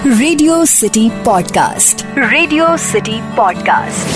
Radio city podcast. Radio city podcast.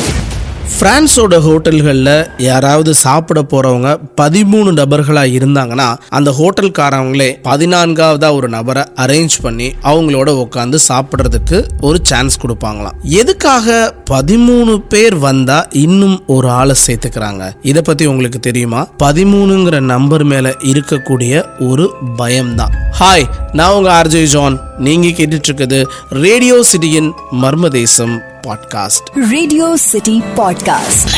பிரான்ஸோட ஹோட்டல்களில் யாராவது சாப்பிட போறவங்க 13 நபர்களாக இருந்தாங்கன்னா அந்த ஹோட்டல்காரவங்களே 14ஆவதா ஒரு நபரை அரேஞ்ச் பண்ணி அவங்களோட உட்காந்து சாப்பிட்றதுக்கு ஒரு சான்ஸ் கொடுப்பாங்களாம். எதுக்காக 13 பேர் வந்தா இன்னும் ஒரு ஆளை சேர்த்துக்கிறாங்க? இதை பத்தி உங்களுக்கு தெரியுமா? 13ங்கிற நம்பர் மேல இருக்கக்கூடிய ஒரு பயம்தான். ஹாய், நான் உங்க ஆர்ஜே ஜான். நீங்க கேட்டுட்டு இருக்குது ரேடியோ சிட்டியின் மர்மதேசம் podcast. Radio city podcast.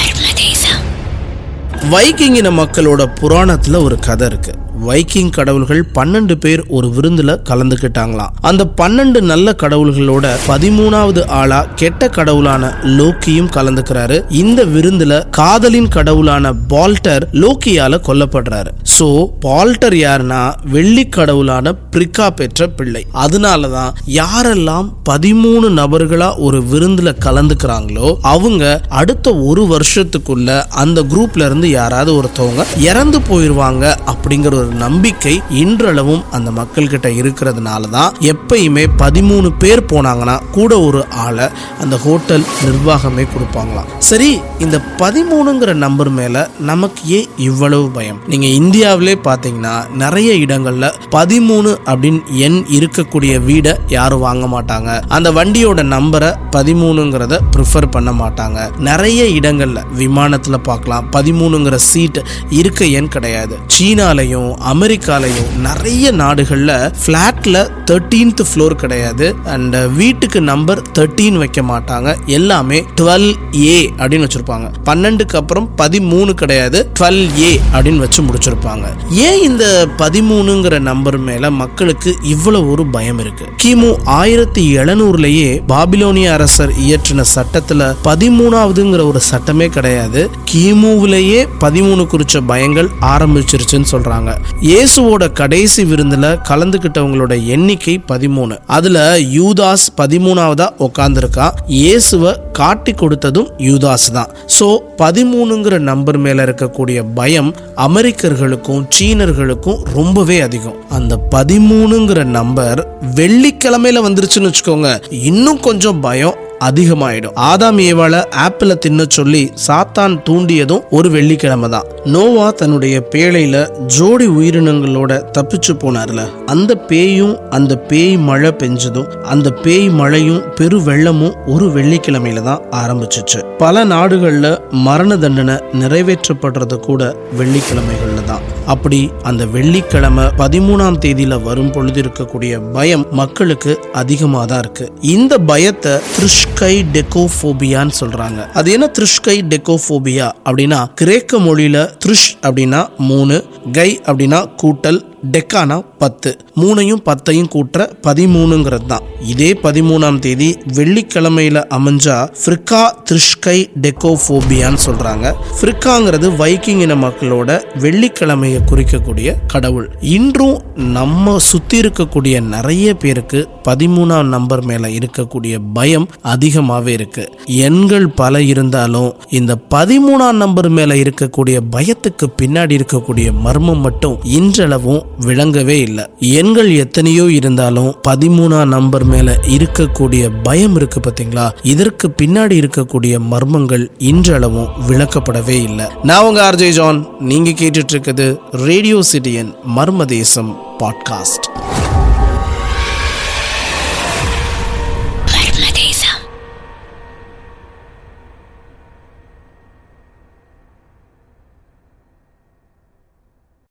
Viking இன மக்களோட புராணத்துல ஒரு கதை இருக்கு. வைக்கிங் கடவுள்கள் 12 பேர் ஒரு விருந்துல கலந்துக்கிட்டாங்களாம். அந்த 12 நல்ல கடவுள்களோட 13ஆவது ஆளா கெட்ட கடவுளான லோக்கியும் கலந்துக்கிறாரு. இந்த விருந்துல காதலின் கடவுளான பால்டர் லோக்கியால கொல்லப்படுறாரு. சோ பால்டர் யாருன்னா வெள்ளி கடவுளான பிரிக்கா பெற்ற பிள்ளை. அதனாலதான் யாரெல்லாம் 13 நபர்களா ஒரு விருந்துல கலந்துக்கிறாங்களோ அவங்க அடுத்த ஒரு வருஷத்துக்குள்ள அந்த குரூப்ல இருந்து யாராவது ஒருத்தவங்க இறந்து போயிருவாங்க அப்படிங்கிற ஒரு நம்பிக்கை இன்றளவும் அந்த மக்கள் கிட்ட இருக்கிறதுனாலதான் எப்பயுமே 13 பேர் போனாங்கன்னா கூட ஒரு ஆளை அந்த ஹோட்டல் நிர்வாகமே கொடுப்பாங்களாம். சரி, இந்த 13ங்கிற நம்பர் மேல நமக்கு ஏன் இவ்வளவு பயம்? நீங்க இந்தியாவிலே பாத்தீங்கன்னா நிறைய இடங்கள்ல 13 அப்படின்னு எண் இருக்கக்கூடிய வீடை யாரும் வாங்க மாட்டாங்க. அந்த வண்டியோட நம்பரை 13ங்கிறத ப்ரிஃபர் பண்ண மாட்டாங்க. நிறைய இடங்கள்ல விமானத்துல பார்க்கலாம் 13ங்கிற சீட் இருக்க எண் கிடையாது. சீனாலையும் அமெரிக்காலையும் நிறைய நாடுகள்ல பிளாட்ல 13th ஃப்ளோர் கிடையாது. அண்ட் வீட்டுக்கு நம்பர் 13 வைக்க மாட்டாங்க. எல்லாமே 12A அப்படின்னு வச்சிருப்பாங்க. 12க்கு அப்புறம் 13 கிடையாது, 12A அப்படின்னு வச்சு முடிச்சிருப்பாங்க. ஏன் இந்த 13ங்கிற நம்பர் மேல மக்களுக்கு இவ்வளவு ஒரு பயம் இருக்கு? கிமு 1700லயே பாபிலோனிய அரசர் இயற்றின சட்டத்துல 13ஆவதுங்கிற ஒரு சட்டமே கிடையாது. கிமுவிலேயே 13 குறிச்ச பயங்கள் ஆரம்பிச்சிருச்சுன்னு சொல்றாங்க. இயேசுவோட கடைசி விருந்துல கலந்துகிட்டவங்களோட எண்ணிக்கை 13. அதுல யூதாஸ் 13ஆவதா உட்கார்ந்துருக்கா. இயேசுவை காட்டி கொடுத்ததும் யூதாஸ் தான். சோ 13ங்கிற நம்பர் மேல இருக்கக்கூடிய பயம் அமெரிக்கர்களுக்கும் சீனர்களுக்கும் ரொம்பவே அதிகம். அந்த 13ங்கிற நம்பர் வெள்ளிக்கிழமையில வந்துருச்சுன்னு வச்சுக்கோங்க, இன்னும் கொஞ்சம் பயம் அதிகமாயிடும். ஆதாம் ஏவாள ஆப்பிள தின்ன சொல்லி சாத்தான் தூண்டியதும் ஒரு வெள்ளிக்கிழமை தான். நோவா தன்னுடைய பேழையில ஜோடி உயிரினங்களோட தப்பிச்சு போனார்ல, அந்த பேயும் அந்த பேய் மழை பெஞ்சதும் அந்த பேய் மழையும் பெரு வெள்ளமும் ஒரு வெள்ளிக்கிழமையில தான் ஆரம்பிச்சிச்சு. பல நாடுகள்ல மரண தண்டனை நிறைவேற்றப்படுறது கூட வெள்ளிக்கிழமைகள்ல தான். அப்படி அந்த வெள்ளிக்கிழமை 13ஆம் தேதியில வரும் பொழுது இருக்கக்கூடிய பயம் மக்களுக்கு அதிகமா தான் இருக்கு. இந்த பயத்தை த்ரிஷ்கை டெக்கோபோபியான்னு சொல்றாங்க. அது என்ன த்ரிஷ்கை டெக்கோபோபியா அப்படின்னா, கிரேக்க மொழியில த்ரிஷ் அப்படின்னா 3, கை அப்படின்னா கூட்டல், டெக்கானா 10, 3ஐயும் 10ஐயும் கூட்டுற 13ங்கிறது தான். இதே 13ஆம் தேதி வெள்ளிக்கிழமையில அமைஞ்சா ஃப்ரிக்கா த்ரிஷ்கை டெக்கோபோபியான்னு சொல்றாங்க. ஃப்ரிக்காங்கிறது வைக்கிங் இன மக்களோட வெள்ளிக்கிழமையை குறிக்கக்கூடிய கடவுள். இன்றும் நம்ம சுத்தி இருக்கக்கூடிய நிறைய பேருக்கு 13ஆம் நம்பர் மேல இருக்கக்கூடிய பயம் அதிகமாவே இருக்கு. எண்கள் பல இருந்தாலும் இந்த 13ஆம் நம்பர் மேல இருக்கக்கூடிய பயத்துக்கு பின்னாடி இருக்கக்கூடிய மர்மம் மட்டும் இன்றளவும் விளங்கவே இல்லை. எண்கள் எத்தனையோ இருந்தாலும் 13ஆம் நம்பர் மேல இருக்கக்கூடிய பயம் இருக்கு பாத்தீங்களா? இதற்கு பின்னாடி இருக்கக்கூடிய மர்மங்கள் இன்றளவும் விளக்கப்படவே இல்லை. நான் உங்க ஆர்ஜே ஜான். நீங்க கேட்டுட்டு இருக்குது ரேடியோ சிட்டியின் மர்மதேசம் பாட்காஸ்ட்.